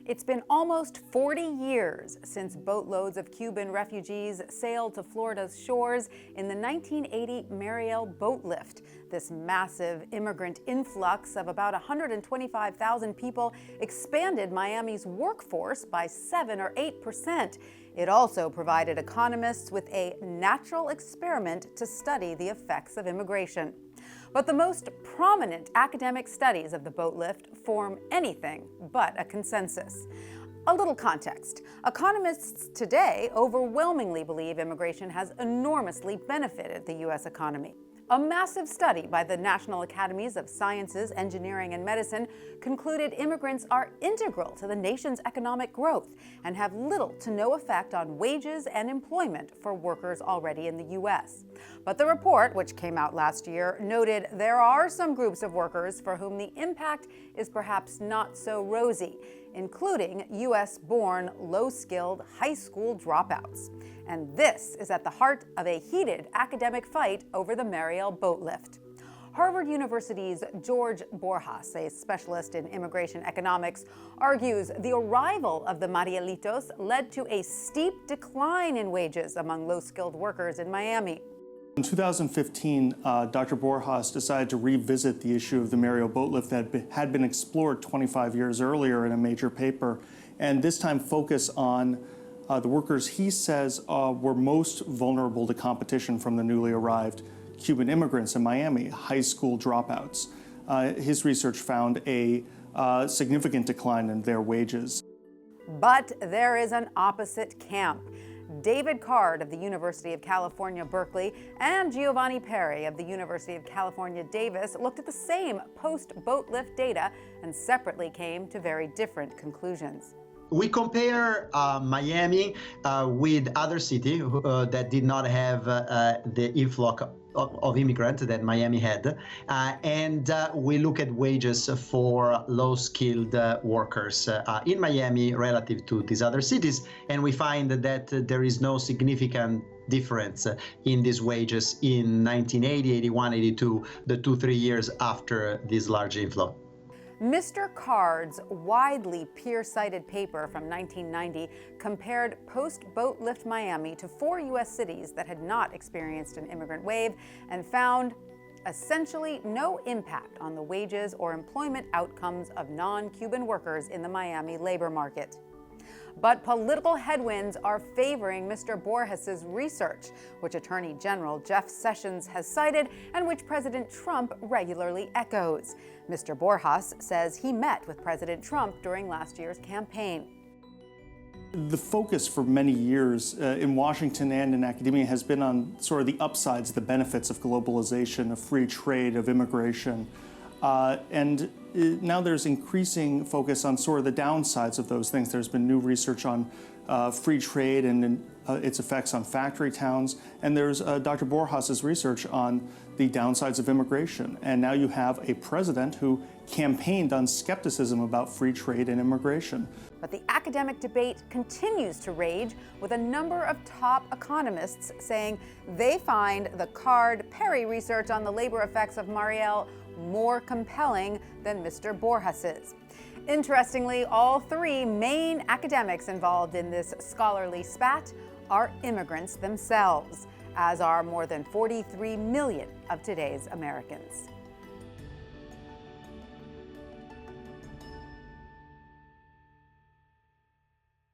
It's been almost 40 years since boatloads of Cuban refugees sailed to Florida's shores in the 1980 Mariel Boatlift. This massive immigrant influx of about 125,000 people expanded Miami's workforce by 7 or 8%. It also provided economists with a natural experiment to study the effects of immigration. But the most prominent academic studies of the boatlift form anything but a consensus. A little context. Economists today overwhelmingly believe immigration has enormously benefited the U.S. economy. A massive study by the National Academies of Sciences, Engineering, and Medicine concluded immigrants are integral to the nation's economic growth and have little to no effect on wages and employment for workers already in the U.S. But the report, which came out last year, noted there are some groups of workers for whom the impact is perhaps not so rosy, including U.S.-born, low-skilled high school dropouts. And this is at the heart of a heated academic fight over the Mariel Boatlift. Harvard University's George Borjas, a specialist in immigration economics, argues the arrival of the Marielitos led to a steep decline in wages among low-skilled workers in Miami. In 2015, Dr. Borjas decided to revisit the issue of the Mariel Boatlift that had been explored 25 years earlier in a major paper, and this time focus on the workers he says were most vulnerable to competition from the newly arrived Cuban immigrants in Miami, high school dropouts. His research found a significant decline in their wages. But there is an opposite camp. David Card of the University of California, Berkeley, and Giovanni Perry of the University of California, Davis looked at the same post-boatlift data and separately came to very different conclusions. We compare Miami with other cities that did not have the influx of immigrants that Miami had, and we look at wages for low-skilled workers in Miami relative to these other cities, and we find that there is no significant difference in these wages in 1980, 81, 82, the 2-3 years after this large inflow. Mr. Card's widely peer-cited paper from 1990 compared post-boatlift Miami to 4 U.S. cities that had not experienced an immigrant wave and found essentially no impact on the wages or employment outcomes of non-Cuban workers in the Miami labor market. But political headwinds are favoring Mr. Borjas' research, which Attorney General Jeff Sessions has cited and which President Trump regularly echoes. Mr. Borjas says he met with President Trump during last year's campaign. The focus for many years in Washington and in academia has been on sort of the upsides, the benefits of globalization, of free trade, of immigration. And now there's increasing focus on sort of the downsides of those things. There's been new research on free trade and its effects on factory towns. And there's Dr. Borjas' research on the downsides of immigration. And now you have a president who campaigned on skepticism about free trade and immigration. But the academic debate continues to rage, with a number of top economists saying they find the Card-Perry research on the labor effects of Mariel more compelling than Mr. Borjas'. Interestingly, all 3 main academics involved in this scholarly spat are immigrants themselves, as are more than 43 million of today's Americans.